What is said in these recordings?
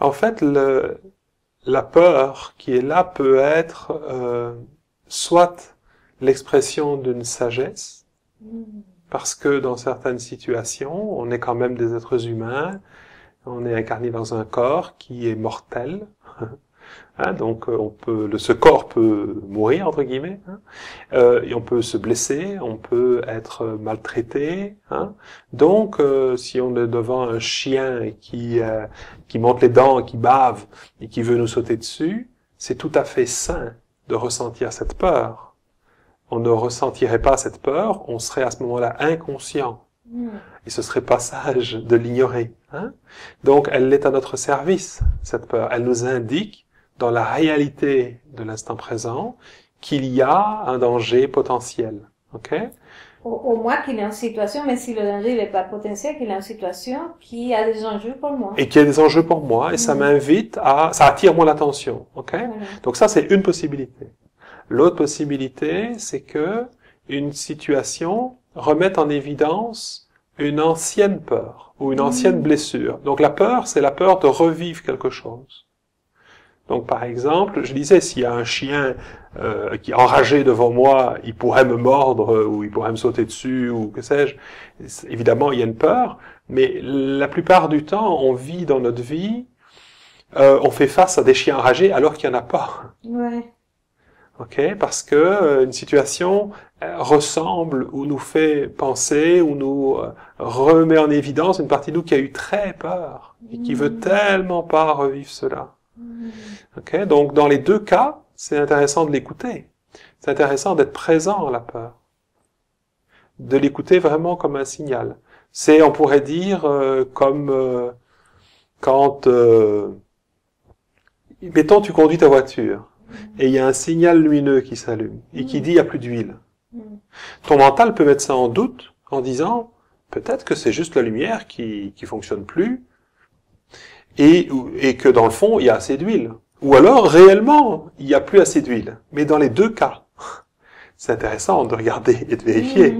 En fait, la peur qui est là peut être soit l'expression d'une sagesse, parce que dans certaines situations, on est quand même des êtres humains, on est incarné dans un corps qui est mortel, hein, donc ce corps peut mourir entre guillemets, hein, et on peut se blesser, on peut être maltraité, hein. Donc si on est devant un chien qui monte les dents, qui bave et qui veut nous sauter dessus, c'est tout à fait sain de ressentir cette peur. On ne ressentirait pas cette peur, on serait à ce moment-là inconscient. Et ce serait pas sage de l'ignorer, hein. Donc elle est à notre service, cette peur. Elle nous indique dans la réalité de l'instant présent qu'il y a un danger potentiel. Ok? Au moins qu'il est en situation, mais si le danger n'est pas potentiel, qu'il est en situation qui a des enjeux pour moi. Et qu'il y a des enjeux pour moi, et ça m'invite ça attire mon attention. Ok? Donc ça, c'est une possibilité. L'autre possibilité, c'est que une situation remette en évidence une ancienne peur ou une ancienne blessure. Donc la peur, c'est la peur de revivre quelque chose. Donc par exemple, je disais, s'il y a un chien qui est enragé devant moi, il pourrait me mordre ou il pourrait me sauter dessus ou que sais-je. Évidemment, il y a une peur, mais la plupart du temps, on vit dans notre vie, on fait face à des chiens enragés alors qu'il n'y en a pas. Ouais. Ok, parce que une situation ressemble ou nous fait penser ou nous remet en évidence une partie de nous qui a eu très peur et qui veut tellement pas revivre cela. Ok, donc dans les deux cas, c'est intéressant de l'écouter. C'est intéressant d'être présent à la peur, de l'écouter vraiment comme un signal. C'est, on pourrait dire, comme quand, mettons, tu conduis ta voiture. Et il y a un signal lumineux qui s'allume et qui dit il n'y a plus d'huile. Ton mental peut mettre ça en doute en disant peut-être que c'est juste la lumière qui fonctionne plus et que dans le fond il y a assez d'huile. Ou alors réellement il n'y a plus assez d'huile. Mais dans les deux cas, c'est intéressant de regarder et de vérifier.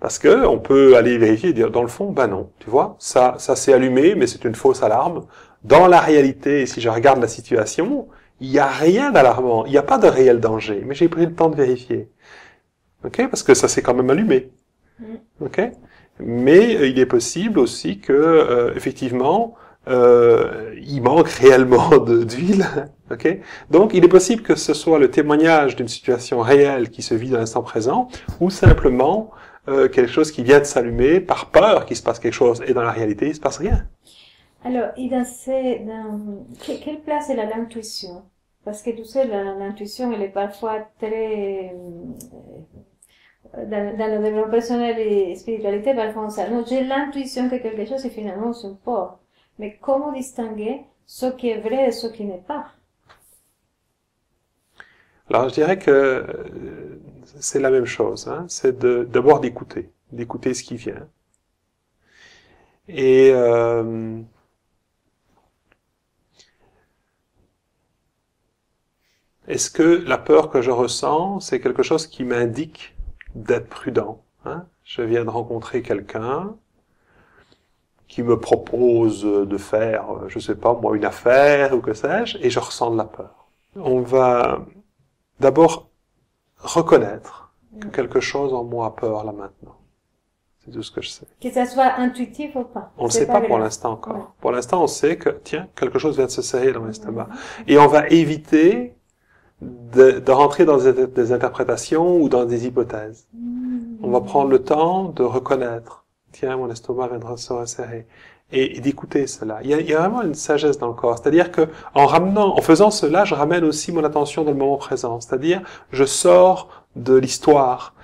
Parce que on peut aller vérifier et dire dans le fond, ben non, tu vois, ça s'est allumé, mais c'est une fausse alarme. Dans la réalité, si je regarde la situation, il n'y a rien d'alarmant, il n'y a pas de réel danger, mais j'ai pris le temps de vérifier. Ok, parce que ça s'est quand même allumé. Ok, mais il est possible aussi que effectivement il manque réellement d'huile. Ok, donc il est possible que ce soit le témoignage d'une situation réelle qui se vit dans l'instant présent, ou simplement quelque chose qui vient de s'allumer par peur qu'il se passe quelque chose, et dans la réalité il se passe rien. Alors, et quelle place elle a l'intuition? Parce que tu sais, l'intuition, elle est parfois très, dans le développement personnel et spiritualité, parfois on sait, non, j'ai l'intuition que quelque chose est finalement c'est fort. Mais comment distinguer ce qui est vrai et ce qui n'est pas? Alors, je dirais que c'est la même chose, hein. C'est d'abord d'écouter ce qui vient. Et est-ce que la peur que je ressens, c'est quelque chose qui m'indique d'être prudent, hein? Je viens de rencontrer quelqu'un qui me propose de faire, je sais pas moi, une affaire ou que sais-je, et je ressens de la peur. On va d'abord reconnaître que quelque chose en moi a peur là maintenant. C'est tout ce que je sais. Que ça soit intuitif ou pas. On ne sait pas pour l'instant encore. Ouais. Pour l'instant, on sait que, tiens, quelque chose vient de se serrer dans l'estomac. Et on va éviter de rentrer dans des interprétations ou dans des hypothèses. On va prendre le temps de reconnaître. Tiens, mon estomac vient de se resserrer. Et d'écouter cela. Il y a vraiment une sagesse dans le corps. C'est-à-dire que, en faisant cela, je ramène aussi mon attention dans le moment présent. C'est-à-dire, je sors de l'histoire.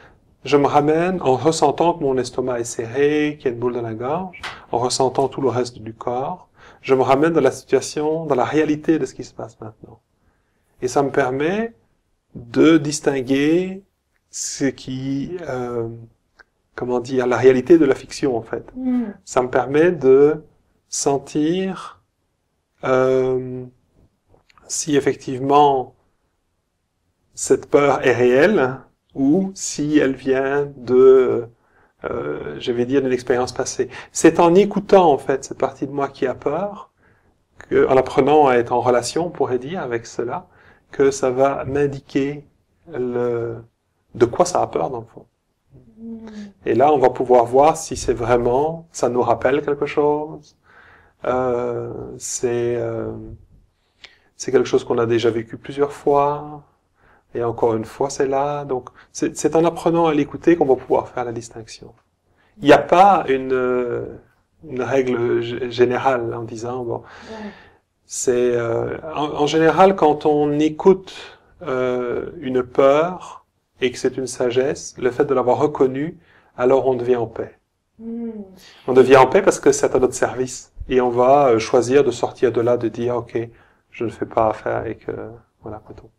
Je me ramène en ressentant que mon estomac est serré, qu'il y a une boule dans la gorge, en ressentant tout le reste du corps. Je me ramène dans la situation, dans la réalité de ce qui se passe maintenant. Et ça me permet de distinguer ce qui, comment dire, la réalité de la fiction, en fait. Ça me permet de sentir si effectivement cette peur est réelle ou si elle vient de, je vais dire, d'une expérience passée. C'est en écoutant, en fait, cette partie de moi qui a peur en apprenant à être en relation, on pourrait dire, avec cela, que ça va m'indiquer de quoi ça a peur, dans le fond. Et là, on va pouvoir voir si c'est vraiment, ça nous rappelle quelque chose, c'est quelque chose qu'on a déjà vécu plusieurs fois, et encore une fois, c'est là. Donc, c'est en apprenant à l'écouter qu'on va pouvoir faire la distinction. Il n'y a pas une règle générale en disant, bon, c'est en général, quand on écoute une peur et que c'est une sagesse, le fait de l'avoir reconnue, alors on devient en paix. On devient en paix parce que c'est à notre service. Et on va choisir de sortir de là, de dire, ok, je ne fais pas affaire avec, voilà, mettons.